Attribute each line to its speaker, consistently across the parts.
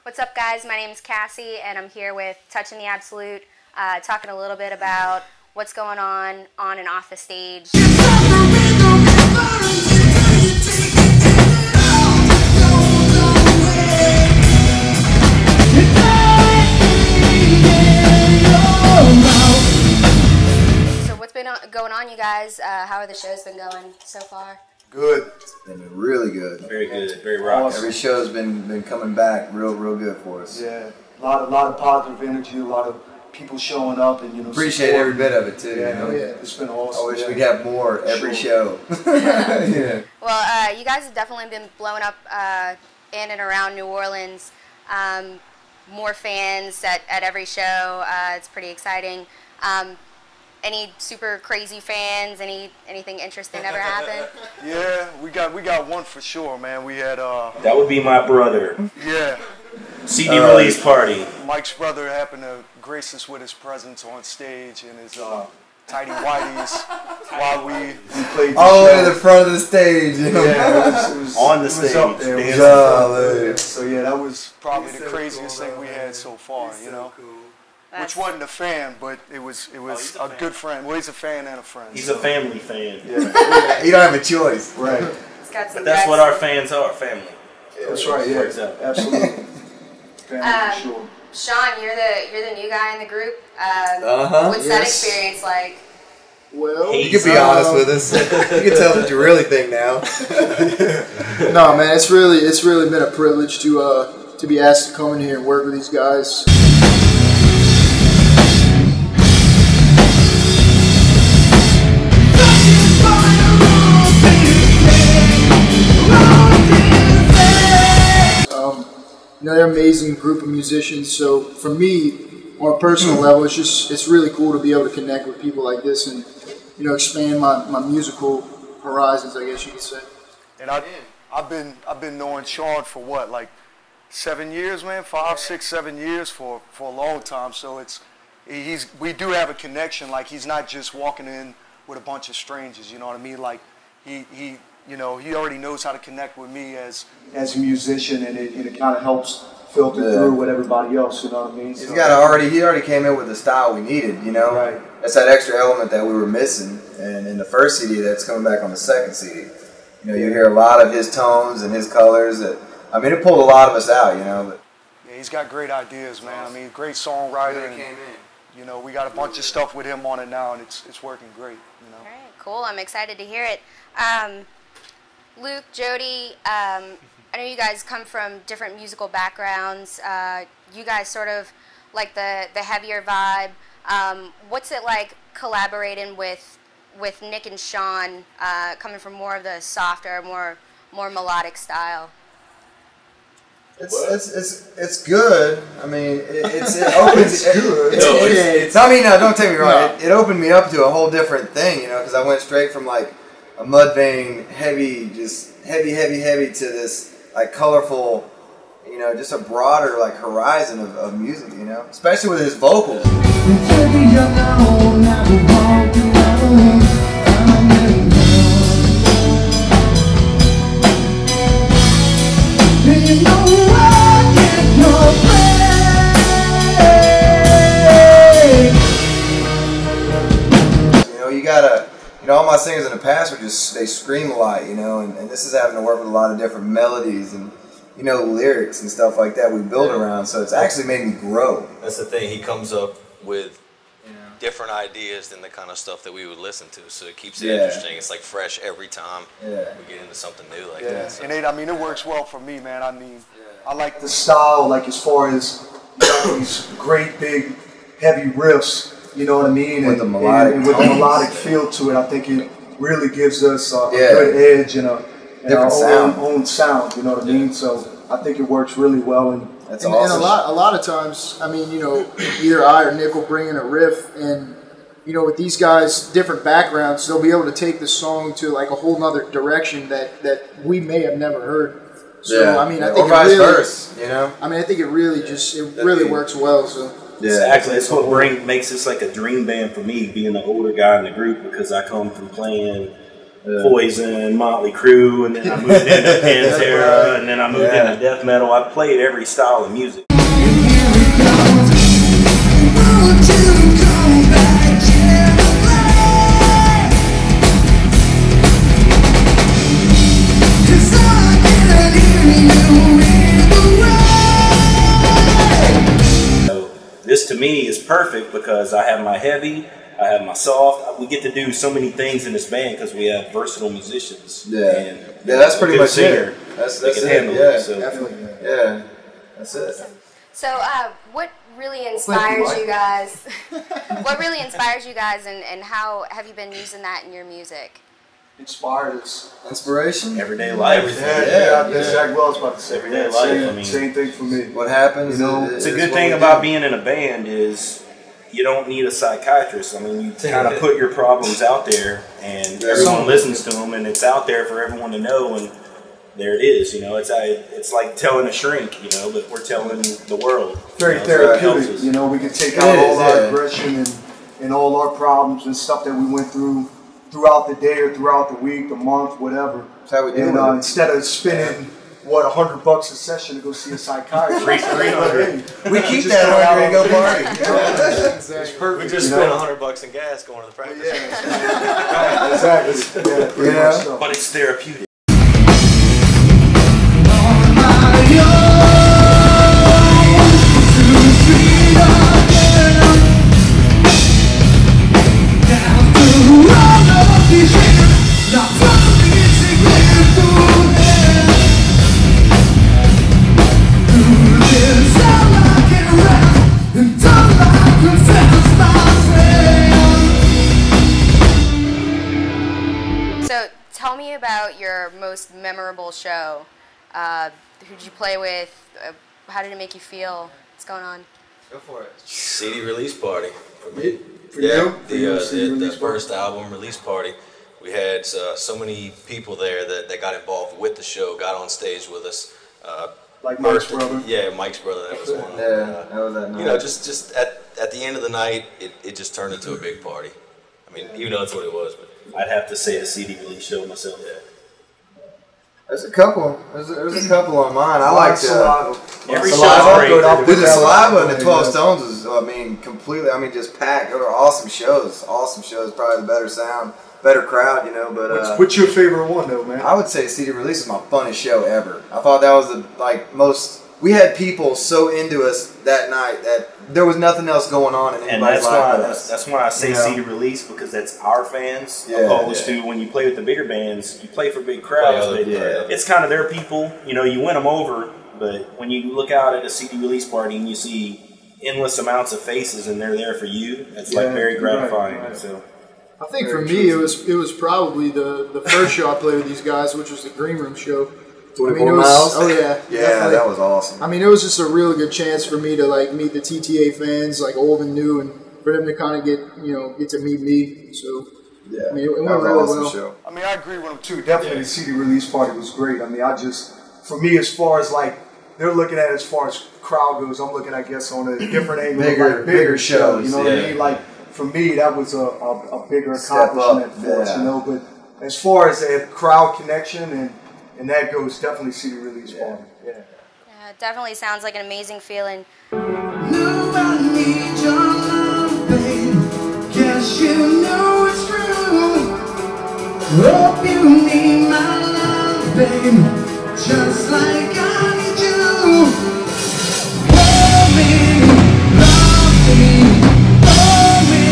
Speaker 1: What's up, guys? My name's Cassie, and I'm here with Touching the Absolute, talking a little bit about what's going on and off the stage. So what's been going on, you guys? How are the shows been going so far?
Speaker 2: Good. It's been really good.
Speaker 3: Very good. Very rock.
Speaker 2: Awesome. Every show's been coming back real good for us.
Speaker 4: Yeah, a lot of positive energy, a lot of people showing up, and
Speaker 2: appreciate every bit of it too.
Speaker 4: Yeah, it's been awesome.
Speaker 2: I wish we'd have more every show.
Speaker 1: Yeah. Well, you guys have definitely been blowing up in and around New Orleans. More fans at every show. It's pretty exciting. Any super crazy fans? Anything interesting ever happen?
Speaker 4: Yeah, we got one for sure, man. We had
Speaker 3: that would be my brother.
Speaker 4: Yeah.
Speaker 3: CD release party.
Speaker 4: Mike's brother happened to grace us with his presence on stage and his tidy whities while we played the
Speaker 2: all the way
Speaker 4: show.
Speaker 2: to the front of the stage.
Speaker 4: Yeah, it was
Speaker 3: on the
Speaker 4: it
Speaker 3: stage.
Speaker 4: was up there. So yeah, that was probably the craziest thing we had so far. Cool. Which wasn't a fan, but it was a good friend. Well, he's a fan and a friend.
Speaker 3: He's a family fan.
Speaker 4: Yeah.
Speaker 2: You don't have a choice.
Speaker 4: Right.
Speaker 3: But that's what our fans are, family.
Speaker 4: That's right, yeah. Absolutely. Family for sure.
Speaker 1: Sean, you're the new guy in the group. What's that
Speaker 5: Yes.
Speaker 1: experience like?
Speaker 5: Well,
Speaker 2: You can be honest with us. You can tell us what you really think now.
Speaker 5: no, man, it's really been a privilege to be asked to come in here and work with these guys. They're an amazing group of musicians. So for me, on a personal level, it's really cool to be able to connect with people like this and expand my musical horizons, I guess you could say.
Speaker 4: And I've been knowing Sean for what, like 7 years, man, 5, 6, 7 years for a long time. So we do have a connection. Like, he's not just walking in with a bunch of strangers. You know what I mean? Like he already knows how to connect with me as a musician, and it kind of helps filter through with everybody else. You know what I mean?
Speaker 2: He already came in with the style we needed.
Speaker 4: Right.
Speaker 2: That's that extra element that we were missing, and in the first CD, that's coming back on the second CD. You hear a lot of his tones and his colors. It pulled a lot of us out. But
Speaker 4: yeah, he's got great ideas, man. I mean, great songwriter. And, we got a bunch of stuff with him on it now, and it's working great.
Speaker 1: All right, cool. I'm excited to hear it. Luke, Jody, I know you guys come from different musical backgrounds. You guys sort of like the heavier vibe. What's it like collaborating with Nick and Sean, coming from more of the softer, more melodic style?
Speaker 2: It's good. I mean, it opens.
Speaker 5: It's
Speaker 2: good. Don't take me wrong. It opened me up to a whole different thing. Because I went straight from like a Mudvayne heavy, just heavy to this like colorful, just a broader like horizon of music, especially with his vocals. You gotta. All my singers in the past they scream a lot, and this is having to work with a lot of different melodies and, lyrics and stuff like that we build around, so it's actually made me grow.
Speaker 6: That's the thing, he comes up with different ideas than the kind of stuff that we would listen to, so it keeps it interesting. It's like fresh every time we get into something new like that. So.
Speaker 4: And it works well for me, man. I mean, I like the style, like as far as these great big heavy riffs. You know what I mean?
Speaker 2: With the melodic
Speaker 4: feel to it, I think it really gives us a good edge and our own sound. You know what I mean? So I think it works really well. And
Speaker 5: awesome. And a lot of times, either I or Nick will bring in a riff, and with these guys, different backgrounds, they'll be able to take the song to like a whole nother direction that we may have never heard. So I think
Speaker 2: or vice versa.
Speaker 5: I think it really works well. So.
Speaker 3: Yeah, exactly. That's what makes this like a dream band for me, being the older guy in the group, because I come from playing Poison, Motley Crue, and then I moved into Pantera, and then I moved into death metal. I played every style of music. So this to me is perfect because I have my heavy, I have my soft. We get to do so many things in this band because we have versatile musicians.
Speaker 2: And that's pretty much it. That's it.
Speaker 5: Definitely.
Speaker 2: Yeah, that's it.
Speaker 1: So, what really inspires you guys? What really inspires you guys, and how have you been using that in your music?
Speaker 4: Inspired us.
Speaker 2: Inspiration?
Speaker 3: Everyday life.
Speaker 4: That's Zach Wells about to say.
Speaker 3: Everyday life.
Speaker 4: Same thing for me.
Speaker 2: What happens?
Speaker 3: It's a good thing about being in a band is you don't need a psychiatrist. I mean, you kind of put your problems out there, and everyone listens to them, and it's out there for everyone to know. And there it is. You know, it's like telling a shrink. You know, but we're telling the world.
Speaker 4: Very therapeutic. You know, we can take out all our aggression and all our problems and stuff that we went through throughout the day or throughout the week, the month, whatever.
Speaker 2: That's how we do
Speaker 4: it. Instead of spending $100 a session to go see a psychiatrist.
Speaker 2: We keep that $100 and go party.
Speaker 6: It's perfect. We just spent $100 in gas going to the practice.
Speaker 4: Exactly.
Speaker 3: But it's therapeutic.
Speaker 1: So, tell me about your most memorable show. Who'd you play with? How did it make you feel? What's going on?
Speaker 2: Go for it.
Speaker 6: CD release party for me.
Speaker 4: For you?
Speaker 6: The first album release party. We had so many people there that got involved with the show, got on stage with us.
Speaker 4: Like Mike's brother.
Speaker 6: Yeah, Mike's brother. That was one.
Speaker 2: That was that night.
Speaker 6: You know, just at the end of the night, it just turned into a big party. I mean, even though that's what it was, but
Speaker 3: I'd have to say a CD release show myself.
Speaker 6: Yeah.
Speaker 2: There's a couple. There's a couple on mine. I like
Speaker 3: Saliva. Every show's
Speaker 2: Saliva.
Speaker 3: great.
Speaker 2: Dude, the Saliva and the 12 Stones was, completely. Just packed. They were awesome shows. Awesome shows. Probably the better sound, better crowd, you know. But
Speaker 4: what's your favorite one, though, man?
Speaker 2: I would say CD Release is my funnest show ever. I thought that was the most. We had people so into us that night that there was nothing else going on in anybody's life.
Speaker 3: That's why I say CD Release, because that's our fans. Opposed to when you play with the bigger bands, you play for big crowds. It's kind of their people. You know, you win them over. But when you look out at a CD Release party and you see endless amounts of faces and they're there for you, it's like very gratifying.
Speaker 5: Right.
Speaker 3: So
Speaker 5: I think for me, it was probably the first show I played with these guys, which was the Green Room show.
Speaker 2: 24 miles?
Speaker 5: Oh yeah.
Speaker 2: Yeah, that was awesome.
Speaker 5: I mean, it was just a really good chance for me to meet the TTA fans, old and new, and for them to kind of get to meet me. So
Speaker 2: yeah,
Speaker 5: I mean, it went
Speaker 2: that was
Speaker 5: really
Speaker 2: an awesome
Speaker 5: well.
Speaker 2: show.
Speaker 4: I mean, I agree with them too. Definitely, the CD release party was great. I mean, for me, as far as they're looking at as far as crowd goes, I'm looking, I guess, on a different angle,
Speaker 2: bigger shows.
Speaker 4: You know what I mean? For me, that was a bigger accomplishment for us, you know. But as far as a crowd connection and that goes, definitely CD release party. Yeah.
Speaker 1: It definitely sounds like an amazing feeling.
Speaker 7: No, I need your love, babe. Guess you know it's true. Hope you need my love, babe. Just like I need you. Hold me, love me, hold me,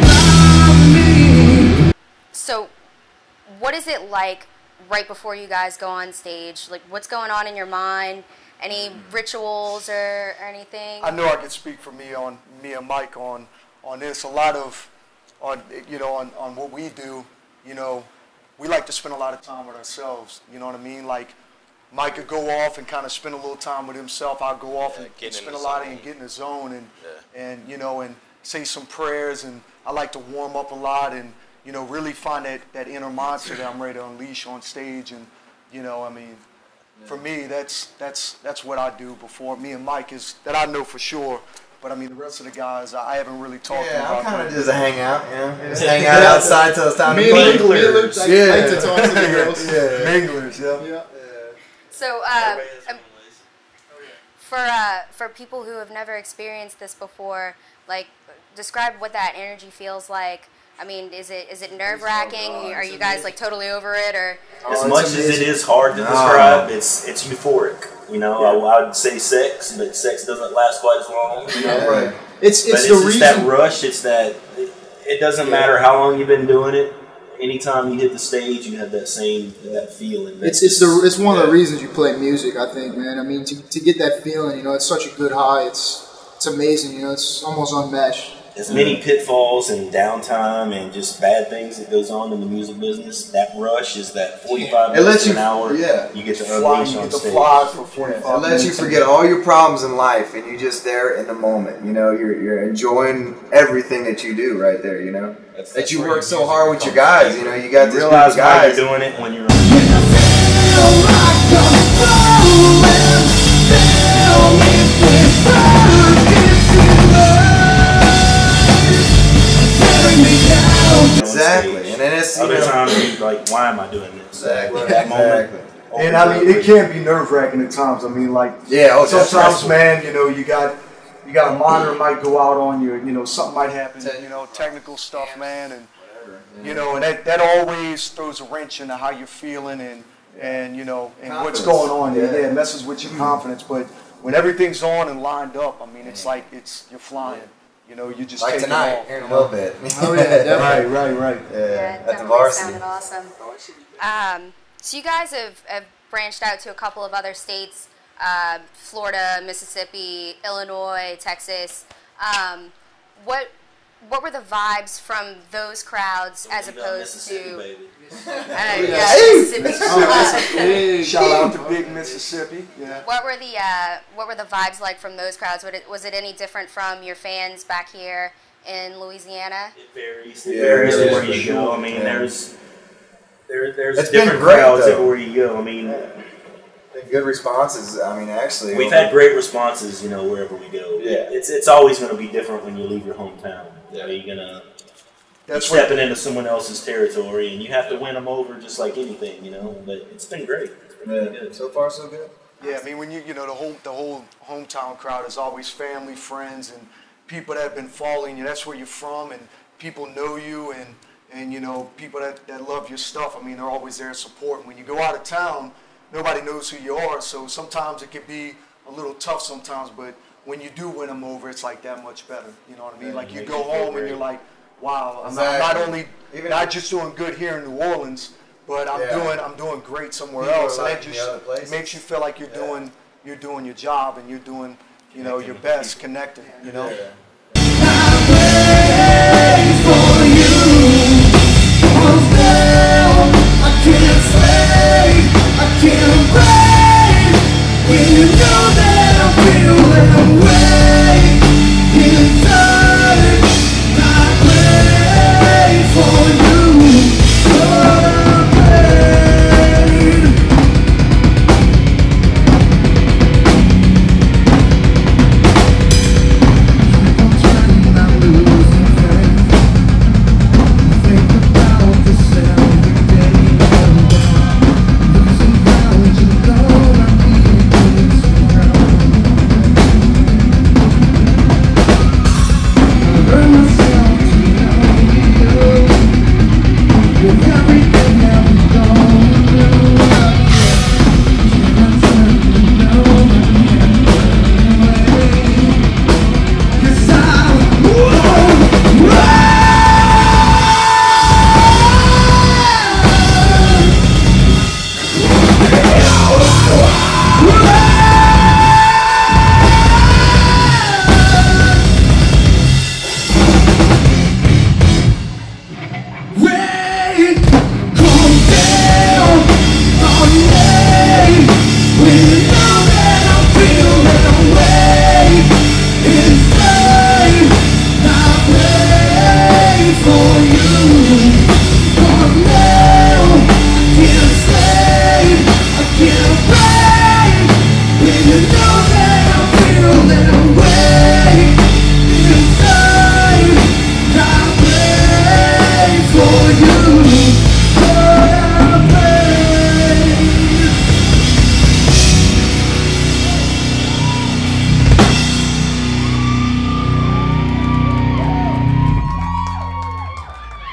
Speaker 7: love me.
Speaker 1: So, what is it like right before you guys go on stage? What's going on in your mind? Any rituals or anything?
Speaker 4: I know I can speak for me and Mike on this. A lot of on what we do. You know, we like to spend a lot of time with ourselves. You know what I mean? Mike could go off and kind of spend a little time with himself. I'll go off and spend a lot and get in the zone and say some prayers. And I like to warm up a lot and really find that inner monster that I'm ready to unleash on stage. And for me, that's what I do before me and Mike that I know for sure But I mean, the rest of the guys, I haven't really talked to
Speaker 2: I'm
Speaker 4: about.
Speaker 2: kind of just a hangout, you know. Just hang out outside till it's time to play.
Speaker 5: Minglers. I like to talk to the girls.
Speaker 4: Minglers, yeah.
Speaker 1: So, for people who have never experienced this before, like, describe what that energy feels like. I mean, is it nerve-wracking? Are you guys like totally over it, or?
Speaker 3: As much as it is hard to describe, it's euphoric. You know, I would say sex, but sex doesn't last quite as long. You know?
Speaker 2: Right.
Speaker 5: It's
Speaker 3: just that rush. It's that it doesn't matter how long you've been doing it. Anytime you hit the stage, you have that feeling.
Speaker 5: It's one of the reasons you play music, I think, man. I mean, to get that feeling, you know, it's such a good high. It's amazing, you know. It's almost unmatched.
Speaker 3: As many pitfalls and downtime and just bad things that goes on in the music business, that rush is that 45 minutes an hour.
Speaker 2: Yeah.
Speaker 3: You get to
Speaker 4: fly,
Speaker 3: on stage.
Speaker 4: For 45
Speaker 2: It lets you forget all your problems in life, and you're just there in the moment. You know, you're enjoying everything that you do right there. You know, that you work so hard with your guys. You know, you got this group of guys.
Speaker 3: You're doing it when you're.
Speaker 2: Exactly, and then it's
Speaker 3: other times you're like, why am I doing this?
Speaker 2: Exactly.
Speaker 3: That moment.
Speaker 4: And I mean, it can be nerve-wracking at times. I mean, like sometimes, man, you know, you got a monitor might go out on you. You know, something might happen. You know, technical stuff, man, and you know, and that always throws a wrench into how you're feeling and you know and what's going on. Yeah, it messes with your confidence. But when everything's on and lined up, I mean, it's like you're flying. You know, you just
Speaker 2: like
Speaker 4: take
Speaker 2: tonight,
Speaker 4: it off.
Speaker 2: here in a little bit.
Speaker 5: Oh yeah, definitely.
Speaker 4: Right.
Speaker 1: Yeah,
Speaker 2: at the varsity.
Speaker 1: Sounded awesome. So you guys have branched out to a couple of other states: Florida, Mississippi, Illinois, Texas. What were the vibes from those crowds as opposed to?
Speaker 4: Mississippi. Shout out to Big Mississippi. Yeah.
Speaker 1: What were the vibes like from those crowds? Was it any different from your fans back here in Louisiana?
Speaker 3: It varies. It varies where you go. I mean, there's
Speaker 2: it's
Speaker 3: different crowds everywhere you go. I mean,
Speaker 2: good responses. I mean, actually,
Speaker 3: we've had great responses. You know, wherever we go.
Speaker 2: Yeah.
Speaker 3: It's always going to be different when you leave your hometown.
Speaker 6: Yeah.
Speaker 3: You're stepping into someone else's territory, and you have to win them over just like anything, you know. But it's been great. It's been really good.
Speaker 2: So far, so good.
Speaker 4: Yeah, I mean, when you know the whole hometown crowd is always family, friends, and people that have been following you. That's where you're from, and people know you, and you know people that love your stuff. I mean, they're always there to support. And when you go out of town, nobody knows who you are, so sometimes it can be a little tough sometimes. But when you do win them over, it's like that much better. You know what I mean? Like you go home and you're like, wow, I'm not just doing good here in New Orleans, but I'm doing great somewhere else. And that just makes you feel like you're doing your job and you're doing your best connecting. You know.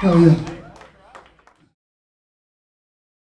Speaker 7: Hell yeah.